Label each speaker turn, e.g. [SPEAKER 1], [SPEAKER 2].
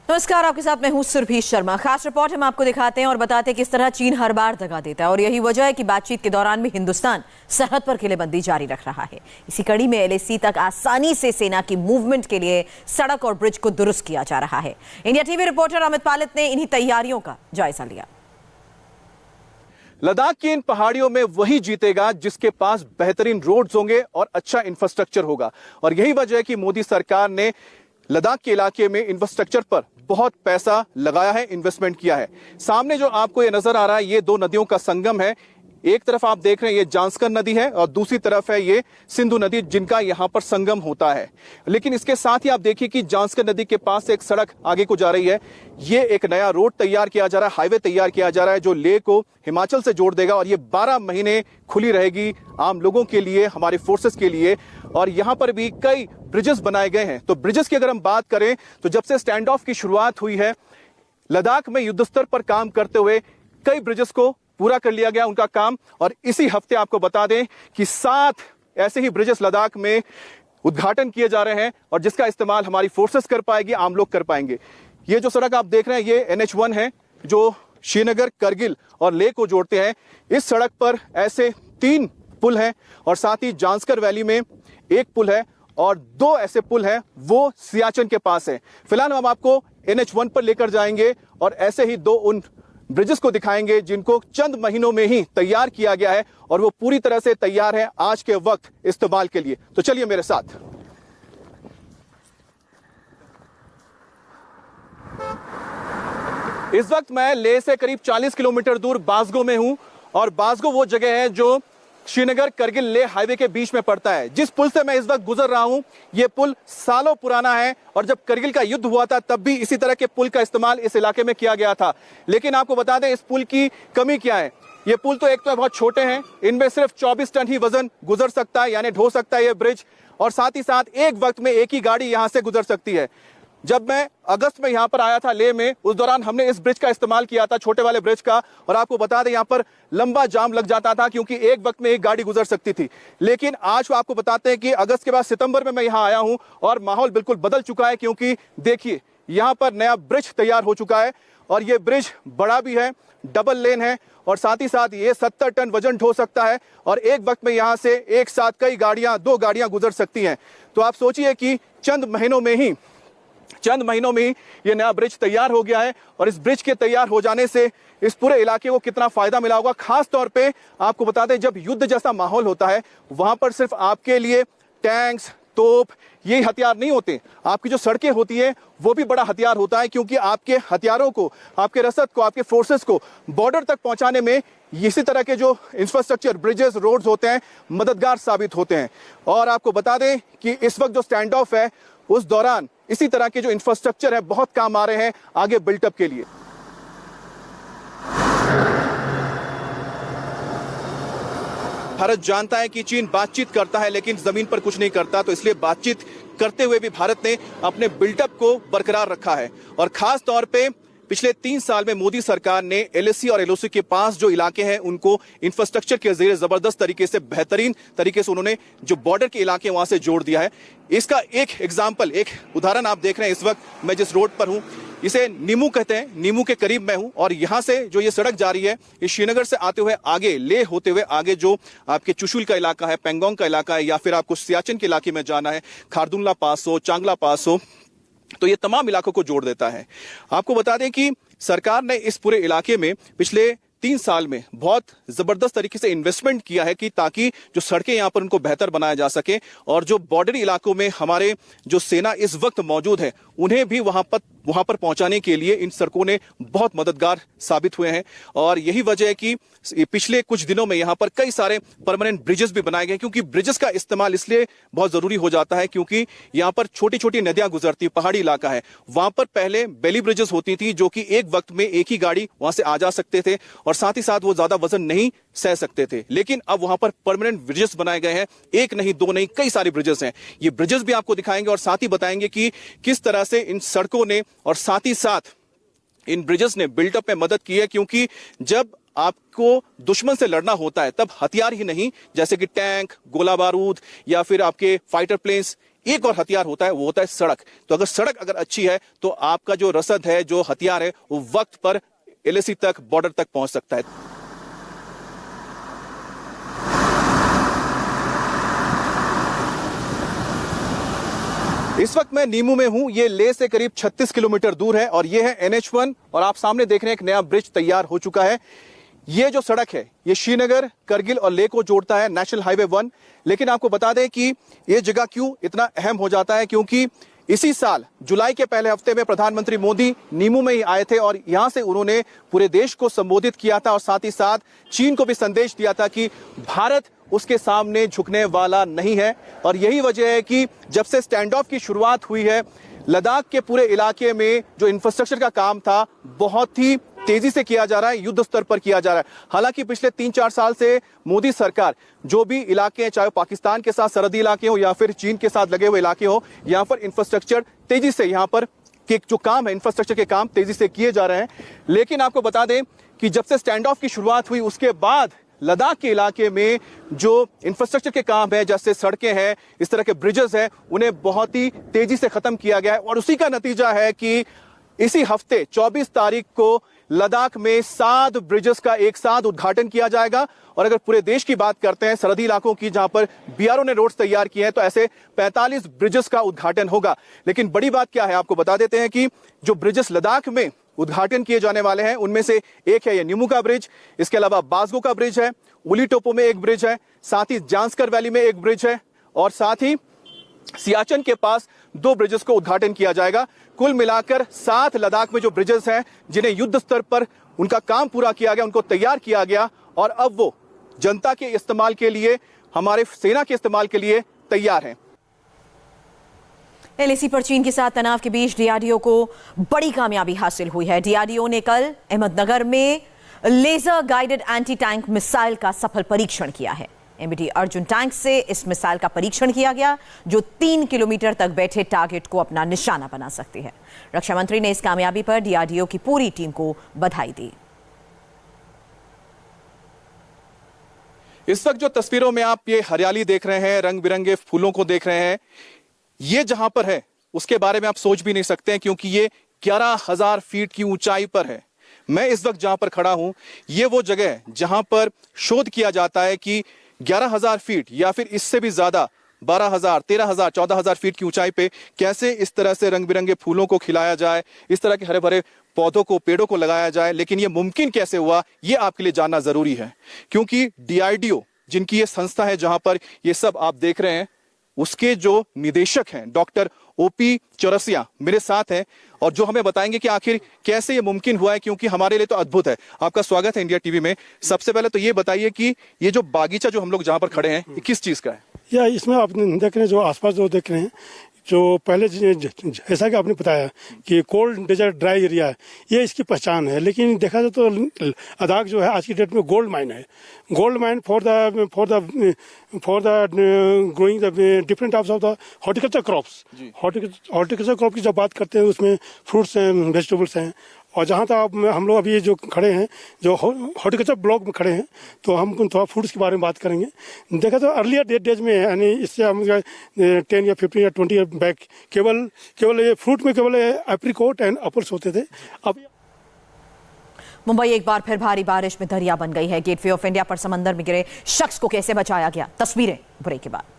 [SPEAKER 1] नमस्कार, आपके साथ मैं हूं सुरभि शर्मा। खास रिपोर्ट हम आपको दिखाते हैं और बताते हैं किस तरह चीन हर बार दगा देता है और यही वजह है कि बातचीत के दौरान भी हिंदुस्तान सरहद पर किलेबंदी जारी रख रहा है। इसी कड़ी में एलएसी तक आसानी से सेना की मूवमेंट के लिए सड़क और ब्रिज को दुरुस्त किया जा रहा है। इंडिया टीवी रिपोर्टर अमित पालित ने इन्हीं तैयारियों का जायजा लिया।
[SPEAKER 2] लद्दाख की इन पहाड़ियों में वही जीतेगा जिसके पास बेहतरीन रोड्स होंगे और अच्छा इंफ्रास्ट्रक्चर होगा। और यही वजह है कि मोदी सरकार ने लद्दाख के इलाके में इंफ्रास्ट्रक्चर पर बहुत पैसा लगाया है, इन्वेस्टमेंट किया है। सामने जो आपको ये नजर आ रहा है, ये दो नदियों का संगम है। एक तरफ आप देख रहे हैं ये जांस्कर नदी है और दूसरी तरफ है ये सिंधु नदी, जिनका यहां पर संगम होता है। लेकिन इसके साथ ही आप देखिए कि जांस्कर नदी के पास से एक सड़क आगे को जा रही है। ये एक नया रोड तैयार किया जा रहा है, हाईवे तैयार किया जा रहा है जो लेह को हिमाचल से जोड़ देगा और ये 12 महीने खुली रहेगी आम लोगों के लिए, हमारे फोर्सेस के लिए। और यहां पर भी कई ब्रिजेस बनाए गए हैं। तो ब्रिजेस की अगर हम बात करें तो जब से स्टैंड ऑफ की शुरुआत हुई है, लद्दाख में युद्ध स्तर पर काम करते हुए कई ब्रिजेस को पूरा कर लिया गया उनका काम। और इसी हफ्ते आपको बता दें कि 7 ऐसे ही ब्रिजेस लद्दाख में उद्घाटन किए जा रहे हैं और जिसका इस्तेमाल हमारी फोर्सेस कर पाएगी, आम लोग कर पाएंगे। ये जो सड़क आप देख रहे हैं ये NH1 है जो श्रीनगर, करगिल और लेह को जोड़ते हैं। इस सड़क पर ऐसे 3 पुल हैं और साथ ही जांस्कर वैली में एक पुल है और 2 ऐसे पुल हैं वो सियाचिन के पास है। फिलहाल हम आपको NH1 पर लेकर जाएंगे और ऐसे ही 2 उन ब्रिजेस को दिखाएंगे जिनको चंद महीनों में ही तैयार किया गया है और वो पूरी तरह से तैयार है आज के वक्त इस्तेमाल के लिए। तो चलिए मेरे साथ। इस वक्त मैं लेह से करीब 40 किलोमीटर दूर बासगो में हूं और बासगो वो जगह है जो श्रीनगर, करगिल, लेह हाईवे के बीच में पड़ता है। जिस पुल से मैं इस वक्त गुजर रहा हूं यह पुल सालों पुराना है और जब करगिल का युद्ध हुआ था तब भी इसी तरह के पुल का इस्तेमाल इस इलाके में किया गया था। लेकिन आपको बता दें इस पुल की कमी क्या है। ये पुल तो एक तो बहुत छोटे हैं, इनमें सिर्फ 24 टन ही वजन गुजर सकता है, यानी ढो सकता है ये ब्रिज। और साथ ही साथ एक वक्त में एक ही गाड़ी यहां से गुजर सकती है। जब मैं अगस्त में यहां पर आया था लेह में, उस दौरान हमने इस ब्रिज का इस्तेमाल किया था, छोटे वाले ब्रिज का। और आपको बता दें यहां पर लंबा जाम लग जाता था क्योंकि एक वक्त में एक गाड़ी गुजर सकती थी। लेकिन आज आपको बताते हैं कि अगस्त के बाद सितंबर में मैं यहां आया हूं और माहौल बिल्कुल बदल चुका है क्योंकि देखिए यहां पर नया ब्रिज तैयार हो चुका है और यह ब्रिज बड़ा भी है, डबल लेन है और साथ ही साथ ये 70 टन वजन ढो सकता है और एक वक्त में यहां से एक साथ कई गाड़ियां, 2 गाड़ियां गुजर सकती हैं। तो आप सोचिए कि चंद महीनों में ही ये नया ब्रिज तैयार हो गया है और इस ब्रिज के तैयार हो जाने से इस पूरे इलाके को कितना फायदा मिला होगा। खास तौर पे आपको बता दें जब युद्ध जैसा माहौल होता है वहां पर सिर्फ आपके लिए टैंक्स, तोप ये हथियार नहीं होते, आपकी जो सड़कें होती हैं वो भी बड़ा हथियार होता है क्योंकि आपके हथियारों को, आपके रसद को, आपके फोर्सेस को बॉर्डर तक पहुंचाने में इसी तरह के जो इंफ्रास्ट्रक्चर, ब्रिजेस, रोड्स होते हैं मददगार साबित होते हैं। और आपको बता दें कि इस वक्त जो स्टैंड ऑफ है उस दौरान इसी तरह के जो इंफ्रास्ट्रक्चर है बहुत काम आ रहे हैं आगे बिल्टअप के लिए। भारत जानता है कि चीन बातचीत करता है लेकिन जमीन पर कुछ नहीं करता, तो इसलिए बातचीत करते हुए भी भारत ने अपने बिल्टअप को बरकरार रखा है। और खास तौर पे पिछले 3 साल में मोदी सरकार ने LAC और LOC के पास जो इलाके हैं उनको इंफ्रास्ट्रक्चर के जरिए जबरदस्त तरीके से, बेहतरीन तरीके से उन्होंने जो बॉर्डर के इलाके वहां से जोड़ दिया है। इसका एक एग्जाम्पल, एक उदाहरण आप देख रहे हैं। इस वक्त मैं जिस रोड पर हूं इसे नीमू कहते हैं, नीमू के करीब मैं हूं और यहां से जो ये सड़क जा रही है ये श्रीनगर से आते हुए आगे लेह होते हुए आगे जो आपके चुशुल का इलाका है, पेंगोंग का इलाका है या फिर आपको सियाचिन के इलाके में जाना है, खारदुंगला पास हो, चांगला पास हो, तो ये तमाम इलाकों को जोड़ देता है। आपको बता दें कि सरकार ने इस पूरे इलाके में पिछले 3 साल में बहुत जबरदस्त तरीके से इन्वेस्टमेंट किया है कि ताकि जो सड़कें यहां पर उनको बेहतर बनाया जा सके और जो बॉर्डरी इलाकों में हमारे जो सेना इस वक्त मौजूद है उन्हें भी वहां पर पहुंचाने के लिए इन सड़कों ने बहुत मददगार साबित हुए हैं। और यही वजह है कि पिछले कुछ दिनों में यहां पर कई सारे परमानेंट ब्रिजेस भी बनाए गए क्योंकि ब्रिजेस का इस्तेमाल इसलिए बहुत जरूरी हो जाता है क्योंकि यहां पर छोटी छोटी नदियां गुजरती, पहाड़ी इलाका है। वहां पर पहले बेली ब्रिजेस होती थी जो कि एक वक्त में एक ही गाड़ी वहां से आ जा सकते थे और साथ ही साथ वो ज्यादा वजन नहीं सह सकते थे। लेकिन अब वहां पर परमानेंट ब्रिजेस बनाए गए हैं, एक नहीं, 2 नहीं, कई सारे ब्रिजेस हैं। ये ब्रिजेस भी आपको दिखाएंगे और साथ ही बताएंगे कि किस तरह से इन सड़कों ने और साथ ही साथ इन ब्रिजेस ने बिल्टअप में मदद की है क्योंकि जब आपको दुश्मन से लड़ना होता है तब हथियार ही नहीं, जैसे कि टैंक, गोला बारूद या फिर आपके फाइटर प्लेन्स, एक और हथियार होता है, वो होता है सड़क। तो अगर सड़क अगर अच्छी है तो आपका जो रसद है, जो हथियार है, वो वक्त पर एलएसी तक, बॉर्डर तक पहुंच सकता है। इस वक्त मैं नीमू में हूं। ये लेह से करीब 36 किलोमीटर दूर है और ये है NH1 और आप सामने देख रहे हैं एक नया ब्रिज तैयार हो चुका है। ये जो सड़क है ये श्रीनगर, करगिल और लेह को जोड़ता है, नेशनल हाईवे 1। लेकिन आपको बता दें कि ये जगह क्यों इतना अहम हो जाता है, क्योंकि इसी साल जुलाई के पहले हफ्ते में प्रधानमंत्री मोदी नीमू में ही आए थे और यहां से उन्होंने पूरे देश को संबोधित किया था और साथ ही साथ चीन को भी संदेश दिया था कि भारत उसके सामने झुकने वाला नहीं है। और यही वजह है कि जब से स्टैंड ऑफ की शुरुआत हुई है, लद्दाख के पूरे इलाके में जो इंफ्रास्ट्रक्चर का काम था बहुत ही तेजी से किया जा रहा है, युद्ध स्तर पर किया जा रहा है। हालांकि पिछले 3-4 साल से मोदी सरकार जो भी इलाके हैं, चाहे पाकिस्तान के साथ सरहदी इलाके हो या फिर चीन के साथ लगे हुए इलाके हो, यहां पर इंफ्रास्ट्रक्चर तेजी से, यहां पर के जो काम है इंफ्रास्ट्रक्चर के काम तेजी से किए जा रहे हैं। लेकिन आपको बता दें कि जब से स्टैंड ऑफ की शुरुआत हुई उसके बाद लद्दाख के इलाके में जो इंफ्रास्ट्रक्चर के काम है, जैसे सड़कें हैं, इस तरह के ब्रिजेस हैं, उन्हें बहुत ही तेजी से खत्म किया गया है। और उसी का नतीजा है कि इसी हफ्ते 24 तारीख को लद्दाख में 7 ब्रिजेस का एक साथ उद्घाटन किया जाएगा। और अगर पूरे देश की बात करते हैं, सरहदी इलाकों की, जहां पर बीआरओ ने रोड्स तैयार किए हैं, तो ऐसे 45 ब्रिजेस का उद्घाटन होगा। लेकिन बड़ी बात क्या है, आपको बता देते हैं कि जो ब्रिजेस लद्दाख में उद्घाटन किए जाने वाले हैं उनमें से एक है ये नीमू का ब्रिज, इसके अलावा बासगो का ब्रिज है, उली टोपो में एक ब्रिज है, साथ ही जांस्कर वैली में एक ब्रिज है और साथ ही सियाचन के पास 2 ब्रिजेस को उद्घाटन किया जाएगा। कुल मिलाकर 7 लद्दाख में जो ब्रिजेस हैं जिन्हें युद्ध स्तर पर उनका काम पूरा किया गया, उनको तैयार किया गया और अब वो जनता के इस्तेमाल के लिए, हमारे सेना के इस्तेमाल के लिए तैयार हैं।
[SPEAKER 1] एलएसी पर चीन के साथ तनाव के बीच डीआरडीओ को बड़ी कामयाबी हासिल हुई है। डीआरडीओ ने कल अहमदनगर में laser guided anti tank missile का सफल परीक्षण किया है। एमबीटी अर्जुन टैंक से इस मिसाइल का परीक्षण किया गया जो 3 किलोमीटर तक बैठे टारगेट को अपना निशाना बना सकती है। रक्षा मंत्री ने इस कामयाबी पर डीआरडीओ की पूरी टीम को बधाई दी।
[SPEAKER 2] इस वक्त जो तस्वीरों में आप ये हरियाली देख रहे हैं, रंग बिरंगे फूलों को देख रहे हैं, ये जहां पर है उसके बारे में आप सोच भी नहीं सकते हैं, क्योंकि ये 11,000 फीट की ऊंचाई पर है। मैं इस वक्त जहां पर खड़ा हूं, ये वो जगह है जहां पर शोध किया जाता है कि 11,000 फीट या फिर इससे भी ज्यादा 12,000, 13,000, 14,000 फीट की ऊंचाई पे कैसे इस तरह से रंग बिरंगे फूलों को खिलाया जाए, इस तरह के हरे भरे पौधों को, पेड़ों को लगाया जाए। लेकिन ये मुमकिन कैसे हुआ, ये आपके लिए जानना जरूरी है, क्योंकि डीआरडीओ जिनकी ये संस्था है जहां पर ये सब आप देख रहे हैं, उसके जो निदेशक हैं डॉक्टर ओपी चौरसिया मेरे साथ हैं और जो हमें बताएंगे कि आखिर कैसे ये मुमकिन हुआ है, क्योंकि हमारे लिए तो अद्भुत है। आपका स्वागत है इंडिया टीवी में। सबसे पहले तो ये बताइए कि ये जो बागीचा जो हम लोग जहां पर खड़े हैं, ये किस चीज का है?
[SPEAKER 3] या इसमें आप देख रहे हैं जो आसपास जो देख रहे हैं, जो पहले जैसा कि आपने बताया कि कोल्ड डेजर्ट ड्राई एरिया है, ये इसकी पहचान है। लेकिन देखा जाए तो लद्दाख जो है आज की डेट में गोल्ड माइन है। Gold mine for the growing the different types of the horticulture crops. Horticulture crop की जब बात करते हैं उसमें फ्रूट्स हैं, वेजिटेबल्स हैं। और जहाँ तक हम लोग अभी जो खड़े हैं, जो हॉर्टिकल्चर ब्लॉक में खड़े हैं, तो हम थोड़ा फ्रूट्स के बारे में बात करेंगे। देखा तो अर्लियर डेज में, यानी इससे हम 10 या 15 या 20 ईयर बैक केवल ये फ्रूट में केवल एप्रिकॉट एंड एप्पल्स होते थे। अब
[SPEAKER 1] मुंबई एक बार फिर भारी बारिश में दरिया बन गई है। गेटवे ऑफ इंडिया पर समंदर में गिरे शख्स को कैसे बचाया गया, तस्वीरें ब्रेक के बाद।